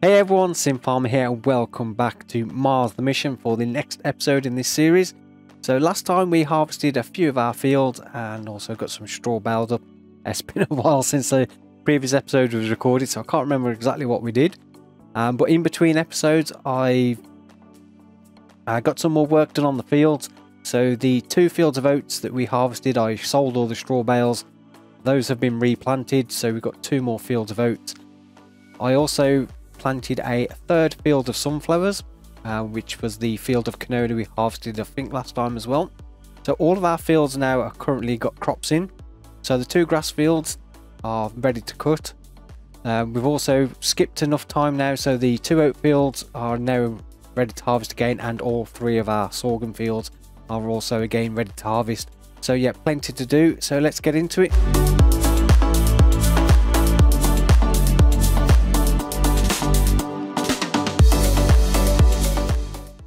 Hey everyone, Sim Farmer here and welcome back to Mars the Mission for the next episode in this series. So last time we harvested a few of our fields and also got some straw bales up. It's been a while since the previous episode was recorded, so I can't remember exactly what we did. But in between episodes I got some more work done on the fields. So the 2 fields of oats that we harvested, I sold all the straw bales. Those have been replanted, so we've got 2 more fields of oats. I also planted a 3rd field of sunflowers, which was the field of canola we harvested I think last time as well. So all of our fields now are currently got crops in. So the 2 grass fields are ready to cut. We've also skipped enough time now, so the 2 oat fields are now ready to harvest again, and all 3 of our sorghum fields are also again ready to harvest. So yeah, plenty to do, so let's get into it.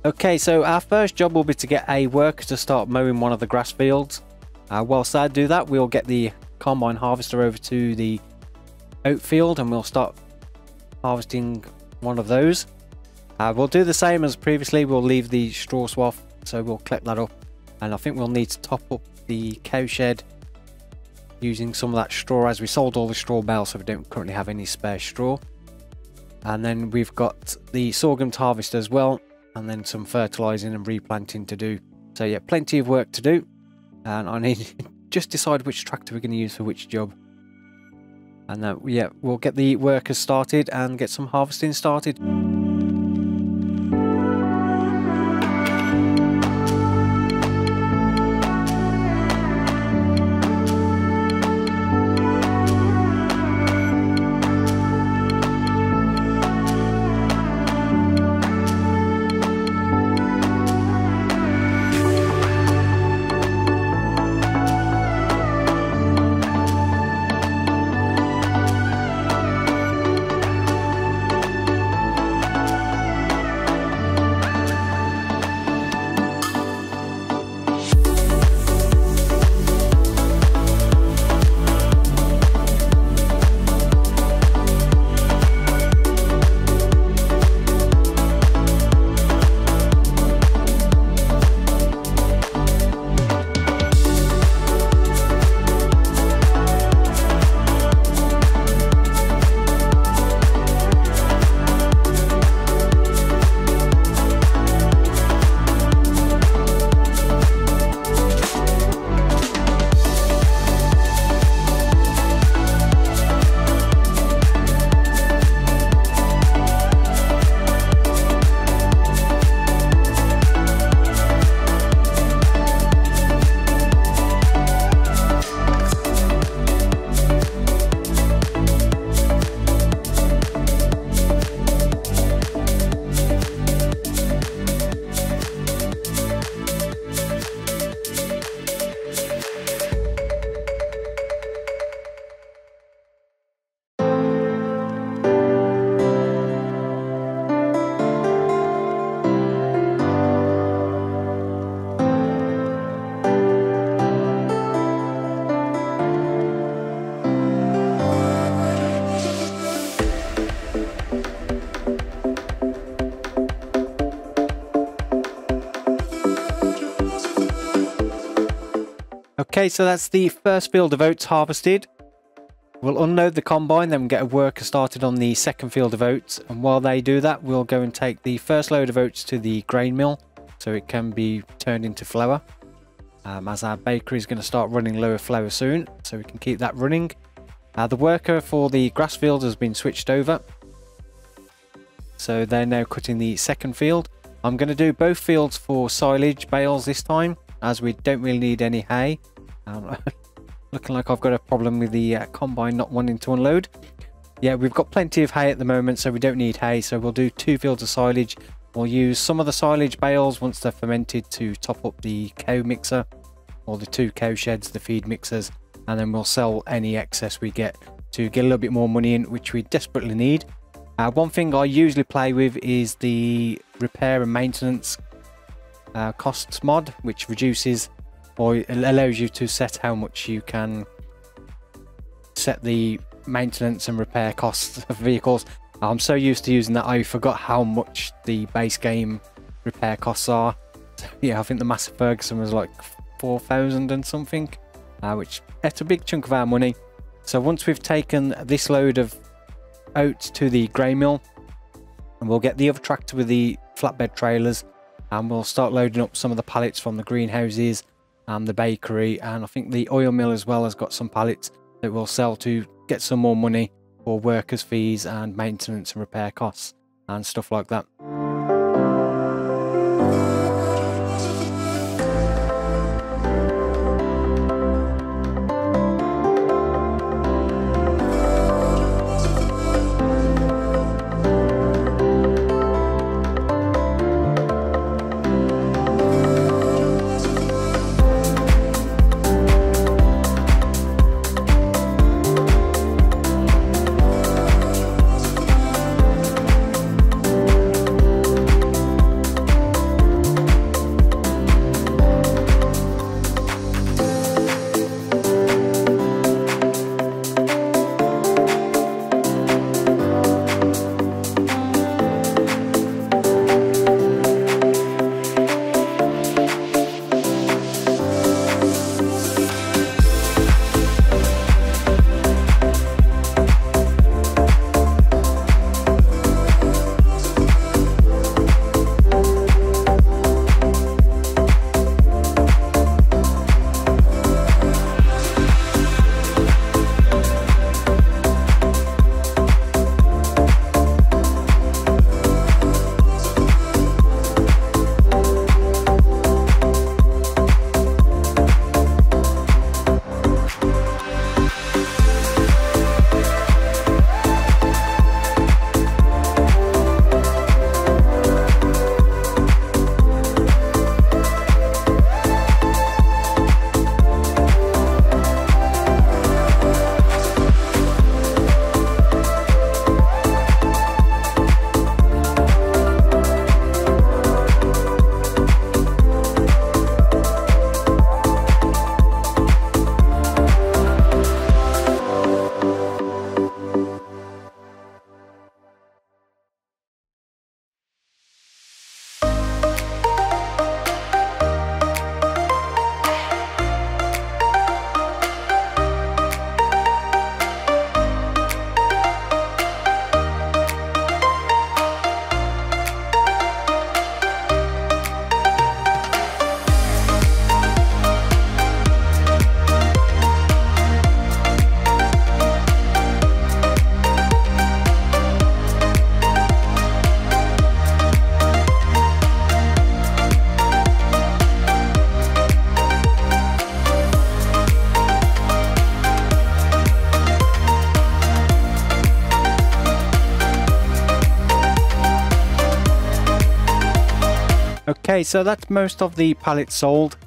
Okay, so our first job will be to get a worker to start mowing one of the grass fields. Whilst I do that, we'll get the combine harvester over to the oat field and we'll start harvesting one of those. We'll do the same as previously. We'll leave the straw swath, so we'll collect that up, and I think we'll need to top up the cow shed using some of that straw, as we sold all the straw bales, so we don't currently have any spare straw. And then we've got the sorghum to harvest as well, and then some fertilizing and replanting to do. So yeah, plenty of work to do, and I need to just decide which tractor we're going to use for which job. And yeah, we'll get the workers started and get some harvesting started. Okay, so that's the first field of oats harvested. We'll unload the combine, then we'll get a worker started on the 2nd field of oats, and while they do that, we'll go and take the first load of oats to the grain mill so it can be turned into flour, as our bakery is going to start running low of flour soon, so we can keep that running. The worker for the grass field has been switched over, so they're now cutting the 2nd field. I'm going to do both fields for silage bales this time, as we don't really need any hay. Looking like I've got a problem with the combine not wanting to unload. Yeah, we've got plenty of hay at the moment, so we don't need hay, so we'll do 2 fields of silage. We'll use some of the silage bales once they're fermented to top up the cow mixer, or the 2 cow sheds, the feed mixers, and then we'll sell any excess we get to get a little bit more money in, which we desperately need. One thing I usually play with is the repair and maintenance costs mod, which reduces, or it allows you to set how much you can set the maintenance and repair costs of vehicles. I'm so used to using that I forgot how much the base game repair costs are. So, yeah, I think the Massey Ferguson was like 4,000 and something, which it's a big chunk of our money. So once we've taken this load of oats to the grey mill, and we'll get the other tractor with the flatbed trailers, and we'll start loading up some of the pallets from the greenhouses and the bakery, and I think the oil mill as well has got some pallets that we'll sell to get some more money for workers' fees and maintenance and repair costs and stuff like that. Okay, so that's most of the pallets sold.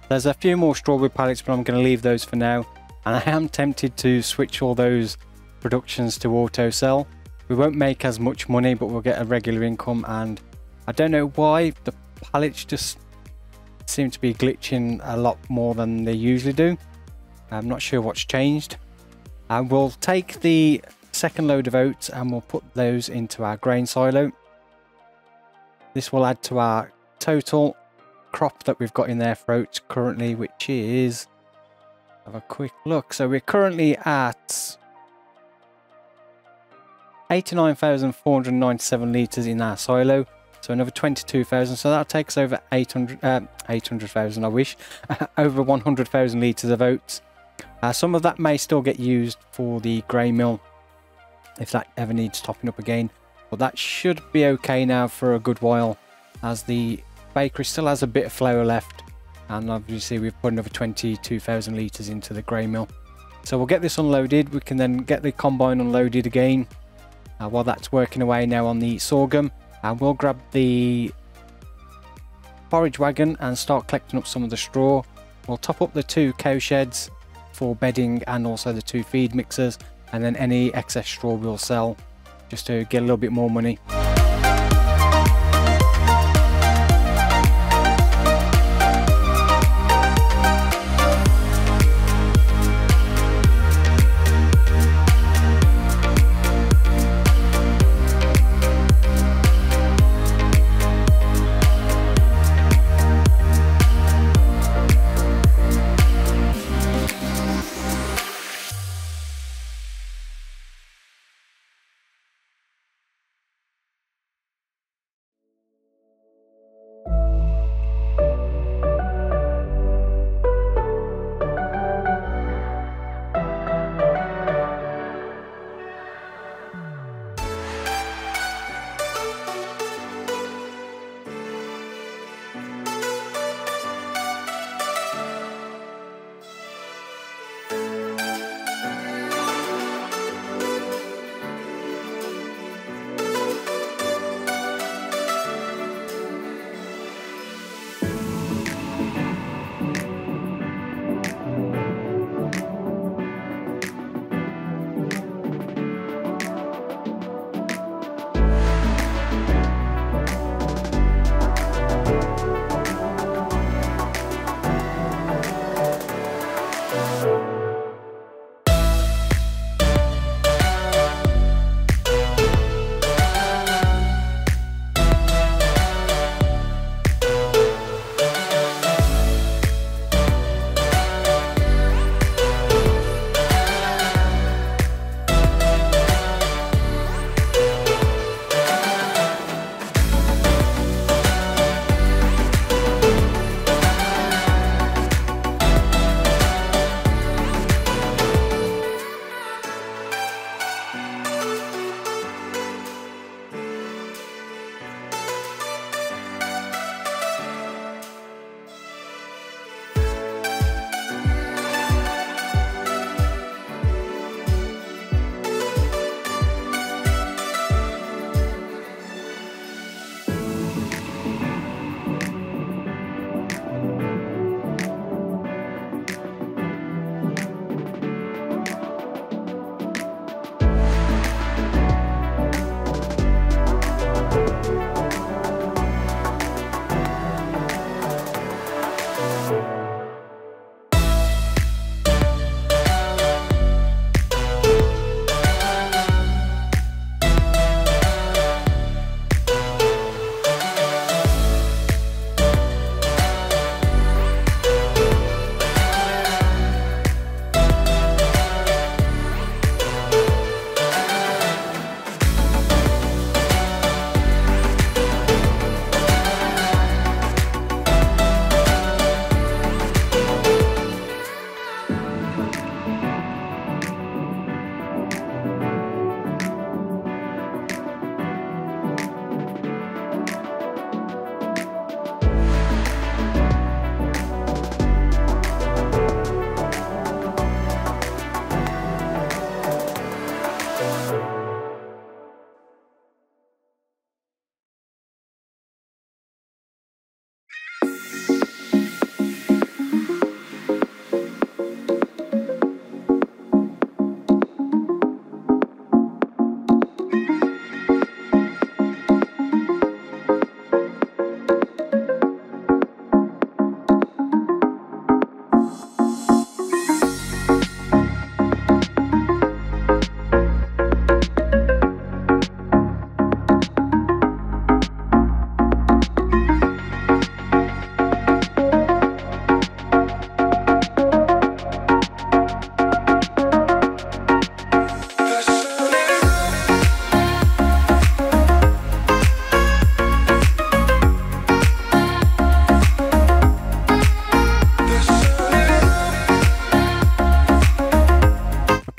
There's a few more strawberry pallets, but I'm going to leave those for now. And I am tempted to switch all those productions to auto sell. We won't make as much money, but we'll get a regular income. And I don't know why the pallets just seem to be glitching a lot more than they usually do. I'm not sure what's changed. And we'll take the second load of oats and we'll put those into our grain silo. This will add to our total crop that we've got in there for oats currently, which is, have a quick look, so we're currently at 89,497 litres in our silo, so another 22,000, so that'll take us over 800,000, I wish, over 100,000 litres of oats. Some of that may still get used for the grey mill if that ever needs topping up again, but that should be okay now for a good while, as the bakery still has a bit of flour left, and obviously we've put another 22,000 litres into the grey mill. So we'll get this unloaded. We can then get the combine unloaded again while that's working away now on the sorghum, and we'll grab the forage wagon and start collecting up some of the straw. We'll top up the 2 cow sheds for bedding and also the 2 feed mixers, and then any excess straw we'll sell just to get a little bit more money.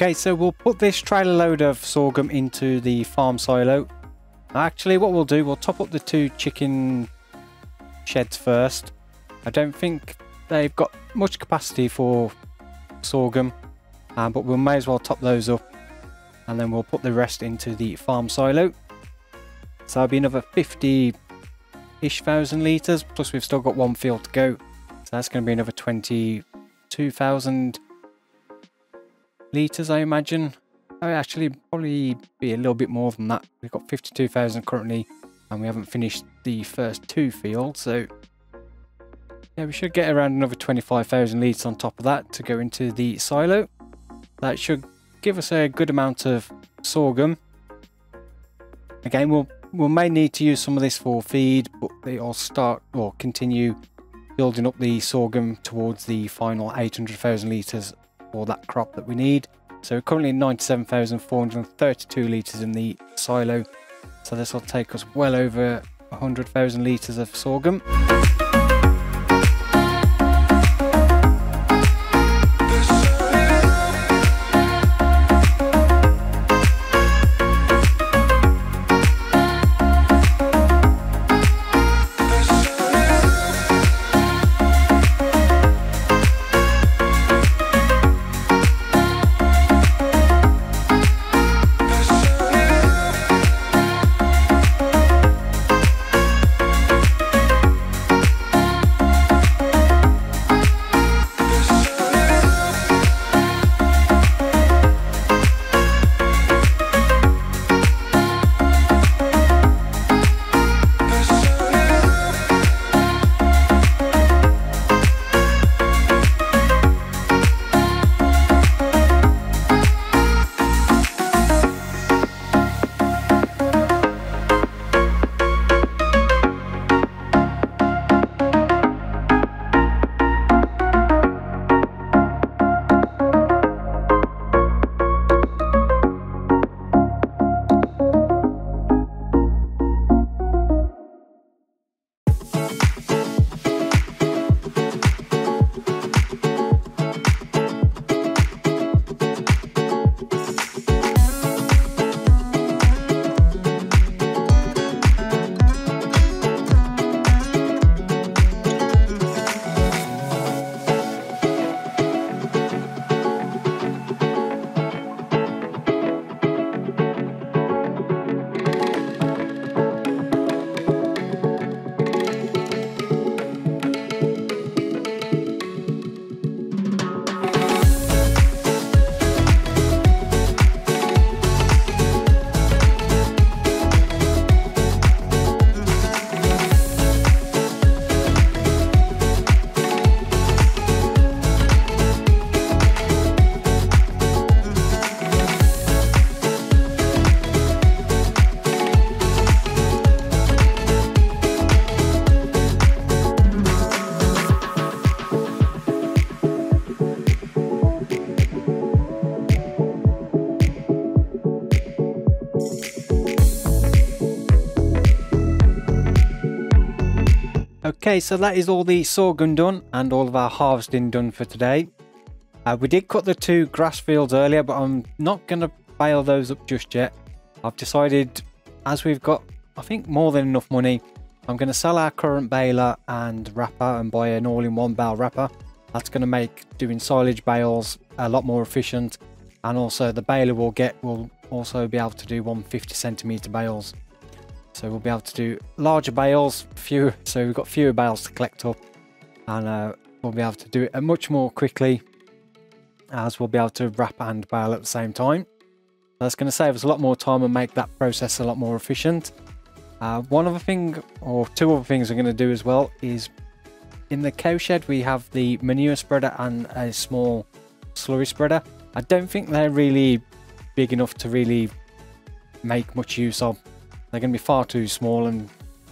Okay, so we'll put this trailer load of sorghum into the farm silo. Actually, what we'll do, we'll top up the 2 chicken sheds first. I don't think they've got much capacity for sorghum, but we may as well top those up, and then we'll put the rest into the farm silo. So that'll be another 50-ish thousand litres, plus we've still got 1 field to go. So that's going to be another 22,000 litres, I imagine. Oh, actually, probably be a little bit more than that. We've got 52,000 currently, and we haven't finished the first 2 fields, so yeah, we should get around another 25,000 litres on top of that to go into the silo. That should give us a good amount of sorghum. Again, we'll may need to use some of this for feed, but they'll start or continue building up the sorghum towards the final 800,000 litres for that crop that we need. So we're currently 97,432 litres in the silo, so this will take us well over 100,000 litres of sorghum. Okay, so that is all the sorghum done and all of our harvesting done for today. We did cut the 2 grass fields earlier, but I'm not going to bale those up just yet. I've decided, as we've got, I think, more than enough money, I'm going to sell our current baler and wrapper and buy an all-in-one bale wrapper. That's going to make doing silage bales a lot more efficient, and also the baler will also be able to do 150cm bales. So we'll be able to do larger bales, so we've got fewer bales to collect up, and we'll be able to do it much more quickly, as we'll be able to wrap and bale at the same time. That's going to save us a lot more time and make that process a lot more efficient. One other thing, or two other things we're going to do as well, is in the cow shed we have the manure spreader and a small slurry spreader. I don't think they're really big enough to really make much use of. They're going to be far too small and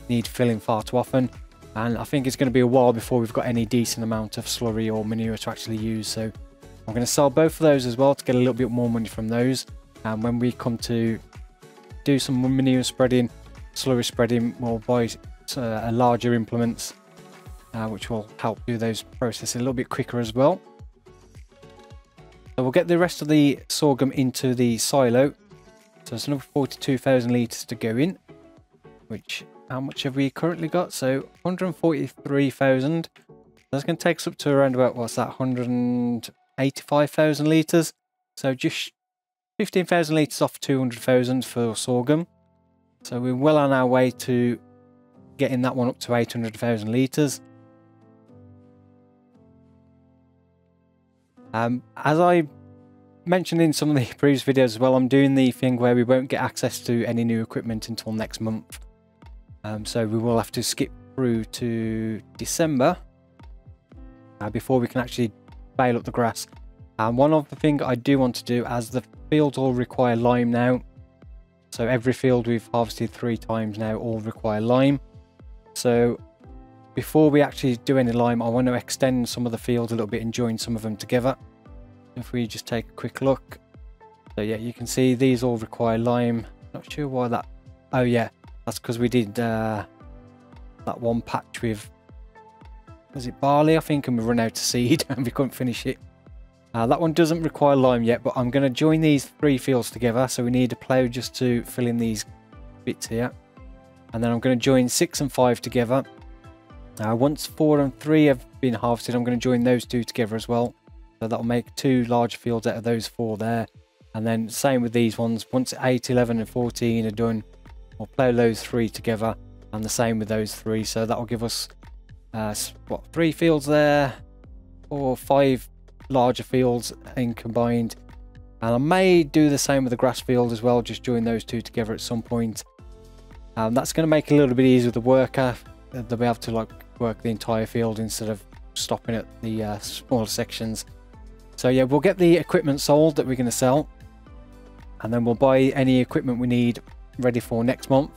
need filling far too often, and I think it's going to be a while before we've got any decent amount of slurry or manure to actually use. So I'm going to sell both of those as well to get a little bit more money from those, and when we come to do some manure spreading, slurry spreading, we'll buy a larger implements which will help do those processes a little bit quicker as well. So we'll get the rest of the sorghum into the silo. So it's another 42,000 litres to go in, which, how much have we currently got? So 143,000. That's going to take us up to around about, what's that, 185,000 litres. So just 15,000 litres off 200,000 for sorghum. So we're well on our way to getting that one up to 800,000 litres. As I mentioned in some of the previous videos as well, I'm doing the thing where we won't get access to any new equipment until next month. So we will have to skip through to December before we can actually bale up the grass. And one other thing I do want to do, as the fields all require lime now, so every field we've harvested 3 times now all require lime. So before we actually do any lime, I want to extend some of the fields a little bit and join some of them together. If we just take a quick look, so yeah, you can see these all require lime. Not sure why that, oh yeah, that's because we did that one patch with, was it barley I think, and we run out of seed and we couldn't finish it. That one doesn't require lime yet, but I'm going to join these 3 fields together, so we need a plough just to fill in these bits here. And then I'm going to join 6 and 5 together. Once 4 and 3 have been harvested, I'm going to join those 2 together as well. So that'll make 2 large fields out of those 4 there. And then same with these ones. Once 8, 11 and 14 are done, we'll plough those 3 together. And the same with those 3. So that'll give us, what, 3 fields there? Or 5 larger fields in combined. And I may do the same with the grass field as well. Just join those 2 together at some point. That's going to make it a little bit easier with the worker. They'll be able to like work the entire field instead of stopping at the smaller sections. So yeah, we'll get the equipment sold that we're going to sell, and then we'll buy any equipment we need ready for next month.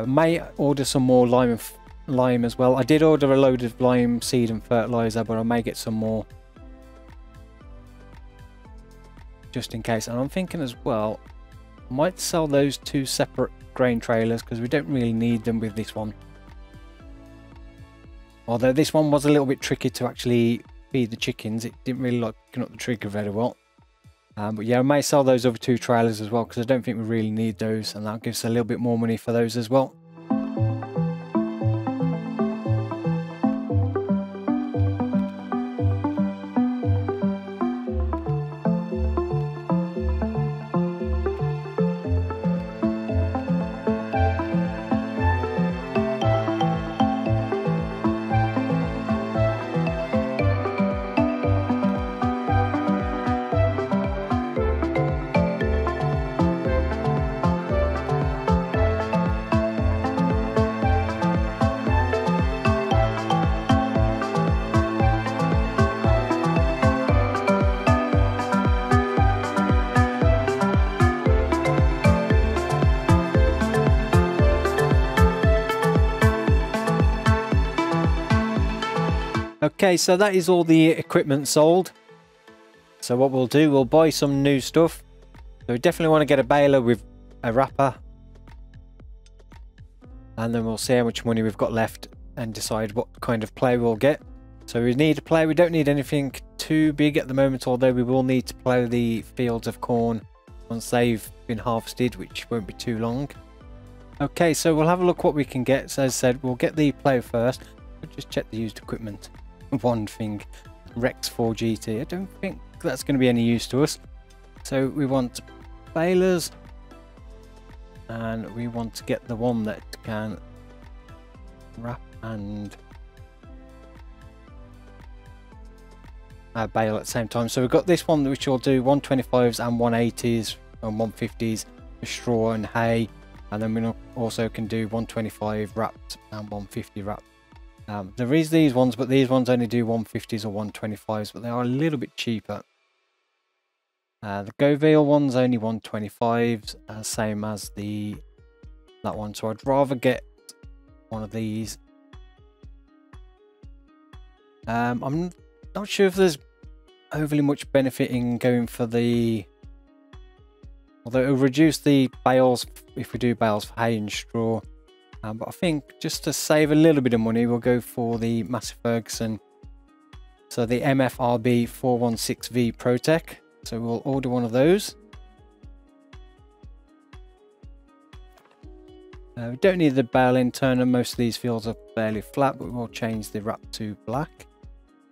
May order some more lime as well. I did order a load of lime seed and fertilizer, but I may get some more just in case. And I'm thinking as well, I might sell those 2 separate grain trailers because we don't really need them with this one. Although this one was a little bit tricky to actually feed the chickens, it didn't really like picking up the trigger very well. But yeah, I may sell those other 2 trailers as well because I don't think we really need those, and that gives us a little bit more money for those as well. Okay, so that is all the equipment sold. So what we'll do, we'll buy some new stuff. So we definitely want to get a baler with a wrapper. And then we'll see how much money we've got left and decide what kind of plough we'll get. So we need a plough. We don't need anything too big at the moment, although we will need to plough the fields of corn once they've been harvested, which won't be too long. Okay, so we'll have a look what we can get. So as I said, we'll get the plough first. We'll just check the used equipment. One thing, Rex 4 GT. I don't think that's going to be any use to us. So we want balers, and we want to get the one that can wrap and bale at the same time. So we've got this one which will do 125s and 180s and 150s for straw and hay, and then we also can do 125 wrapped and 150 wrapped. There is these ones, but these ones only do 150s or 125s, but they are a little bit cheaper. The Govale one's only 125s, same as that one, so I'd rather get one of these. I'm not sure if there's overly much benefit in going for although it'll reduce the bales if we do bales for hay and straw, but I think just to save a little bit of money we'll go for the Massey Ferguson, so the MFRB 416V Protec. So we'll order one of those. We don't need the bale end turner, most of these fields are fairly flat, but we'll change the wrap to black.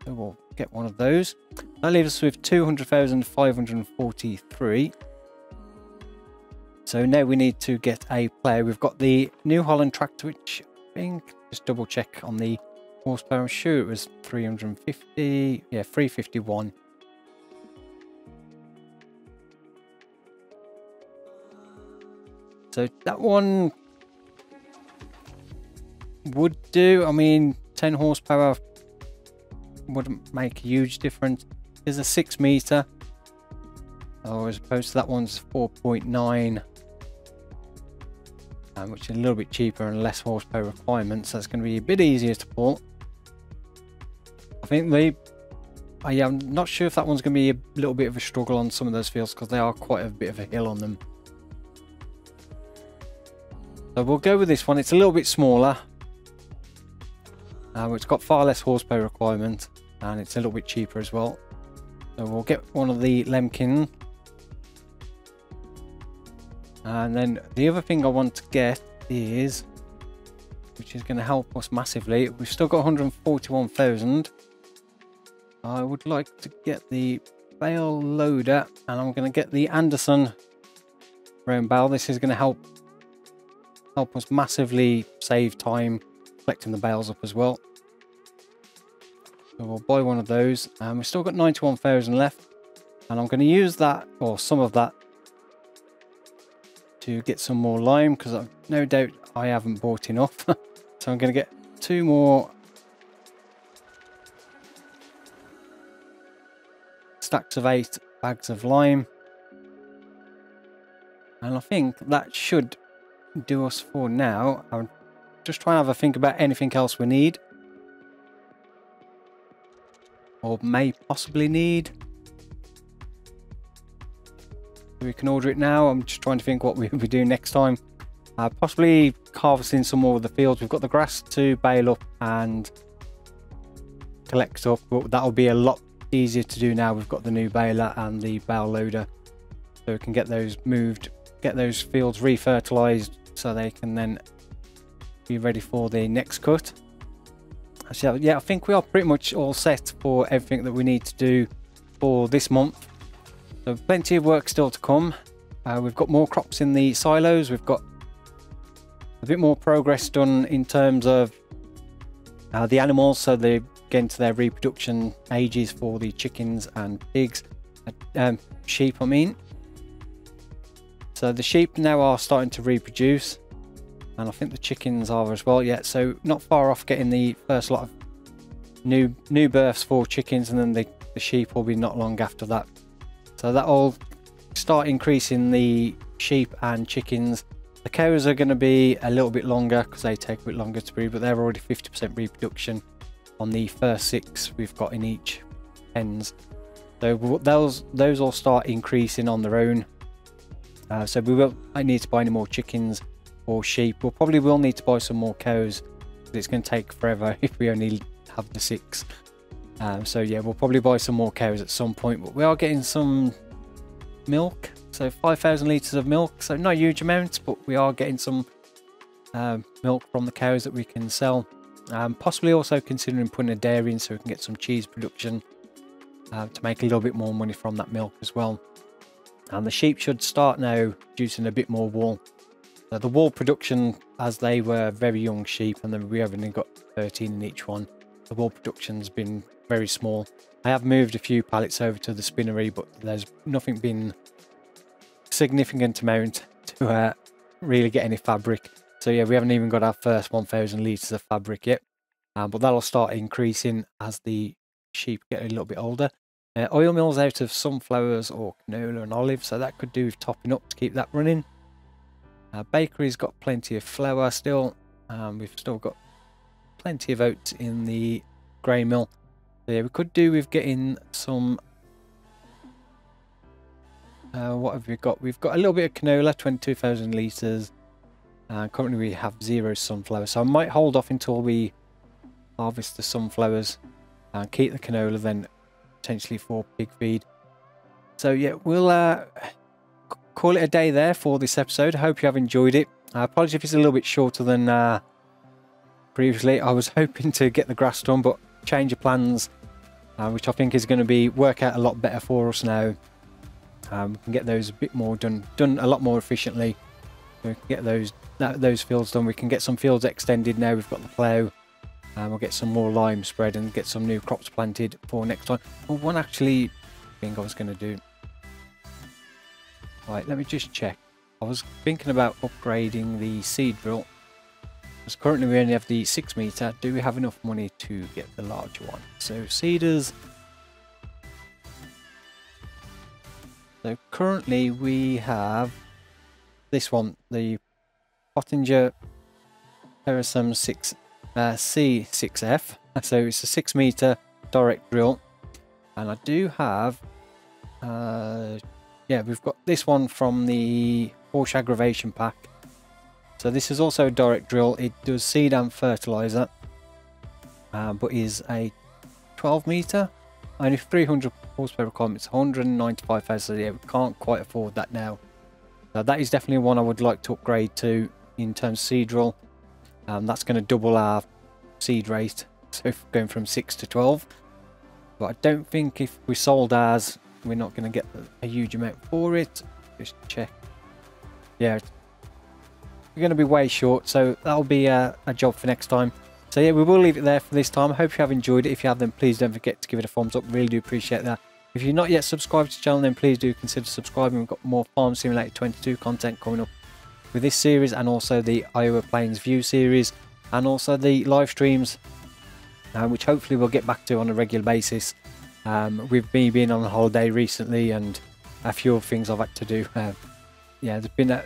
So we'll get one of those. That leaves us with 200,543. So now we need to get a player. We've got the New Holland tractor, which I think, just double check on the horsepower, I'm sure it was 350, yeah, 351. So that one would do. I mean, 10 horsepower wouldn't make a huge difference. There's a 6 meter, as opposed to that one's 4.9, which is a little bit cheaper and less horsepower requirements. So it's going to be a bit easier to pull. I think I'm not sure if that one's going to be a little bit of a struggle on some of those fields because they are quite a bit of a hill on them. So we'll go with this one. It's a little bit smaller. It's got far less horsepower requirement and it's a little bit cheaper as well. So we'll get one of the Lemkin. And then the other thing I want to get is, which is going to help us massively, we've still got 141,000. I would like to get the bale loader, and I'm going to get the Anderson round bale. This is going to help us massively save time collecting the bales up as well. So we'll buy one of those. We've still got 91,000 left, and I'm going to use that, or some of that, to get some more lime, because I've no doubt I haven't bought enough. So I'm going to get 2 more stacks of 8 bags of lime, and I think that should do us for now. I'm just trying to have a think about anything else we need or may possibly need. We can order it now. I'm just trying to think what we'll be doing next time. Possibly harvesting some more of the fields. We've got the grass to bale up and collect up, but that'll be a lot easier to do now. We've got the new baler and the bale loader, so we can get those moved, get those fields refertilized, so they can then be ready for the next cut. So yeah, I think we are pretty much all set for everything that we need to do for this month. So plenty of work still to come. We've got more crops in the silos. We've got a bit more progress done in terms of the animals, so they're getting to their reproduction ages for the chickens and pigs, sheep I mean. So the sheep now are starting to reproduce, and I think the chickens are as well yet. So not far off getting the first lot of new births for chickens, and then the sheep will be not long after that. So that'll start increasing the sheep and chickens. The cows are going to be a little bit longer because they take a bit longer to breed, but they're already 50% reproduction on the first 6 we've got in each hens. So those will start increasing on their own. So we won't need to buy any more chickens or sheep. We'll probably will need to buy some more cows, but it's going to take forever if we only have the 6. So yeah, we'll probably buy some more cows at some point, but we are getting some milk. So 5,000 litres of milk, so not a huge amount, but we are getting some milk from the cows that we can sell. Possibly also considering putting a dairy in so we can get some cheese production to make a little bit more money from that milk as well. And the sheep should start now producing a bit more wool. So the wool production, as they were very young sheep, and then we have only got 13 in each one, the wool production's been very small. I have moved a few pallets over to the spinnery, but there's nothing been significant amount to really get any fabric. So yeah, we haven't even got our first 1,000 litres of fabric yet. But that'll start increasing as the sheep get a little bit older. Oil mills out of sunflowers or canola and olive, so that could do with topping up to keep that running. Bakery's got plenty of flour still. We've still got plenty of oats in the grain mill. So yeah, we could do with getting some... what have we got? We've got a little bit of canola, 22,000 litres. Currently we have 0 sunflower, so I might hold off until we harvest the sunflowers and keep the canola then potentially for pig feed. So yeah, we'll call it a day there for this episode. I hope you have enjoyed it. Apologies if it's a little bit shorter than previously. I was hoping to get the grass done, but change of plans, which I think is going to work out a lot better for us now. We can get those a bit more done a lot more efficiently. We can get those fields done. We can get some fields extended now we've got the plough. We'll get some more lime spread and get some new crops planted for next time. Well, one actually thing I was going to do. Right, let me just check. I was thinking about upgrading the seed drill. Because currently we only have the 6 metre. Do we have enough money to get the larger one? So seeders. So currently we have this one, the Pottinger Perisum 6 C6F. So it's a 6 metre direct drill, and I do have yeah, we've got this one from the Horse Aggravation pack. So this is also a direct drill. It does seed and fertilizer, but is a 12 metre, only 300 horsepower requirement. It's 195,000. So yeah, we can't quite afford that now. So that is definitely one I would like to upgrade to in terms of seed drill. That's going to double our seed rate, so going from 6 to 12. But I don't think if we sold ours, we're not going to get a huge amount for it. Just check. Yeah, we're going to be way short, so that'll be a job for next time. So yeah, we will leave it there for this time. I hope you have enjoyed it. If you have, then please don't forget to give it a thumbs up. Really do appreciate that. If you're not yet subscribed to the channel, then please do consider subscribing. We've got more Farm Simulator 22 content coming up with this series, and also the Iowa Plains View series, and also the live streams, which hopefully we'll get back to on a regular basis. With me being on holiday recently and a few other things I've had to do, yeah, there's been a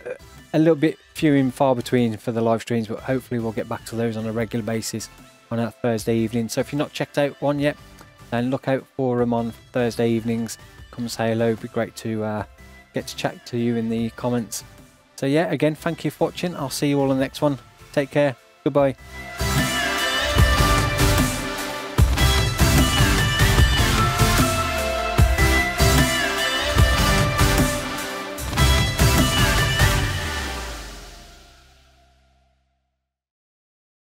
little bit few and far between for the live streams, but hopefully we'll get back to those on a regular basis on a Thursday evening. So if you've not checked out one yet, then look out for them on Thursday evenings. Come say hello. It'd be great to get to chat to you in the comments. So yeah, again, thank you for watching. I'll see you all in the next one. Take care. Goodbye.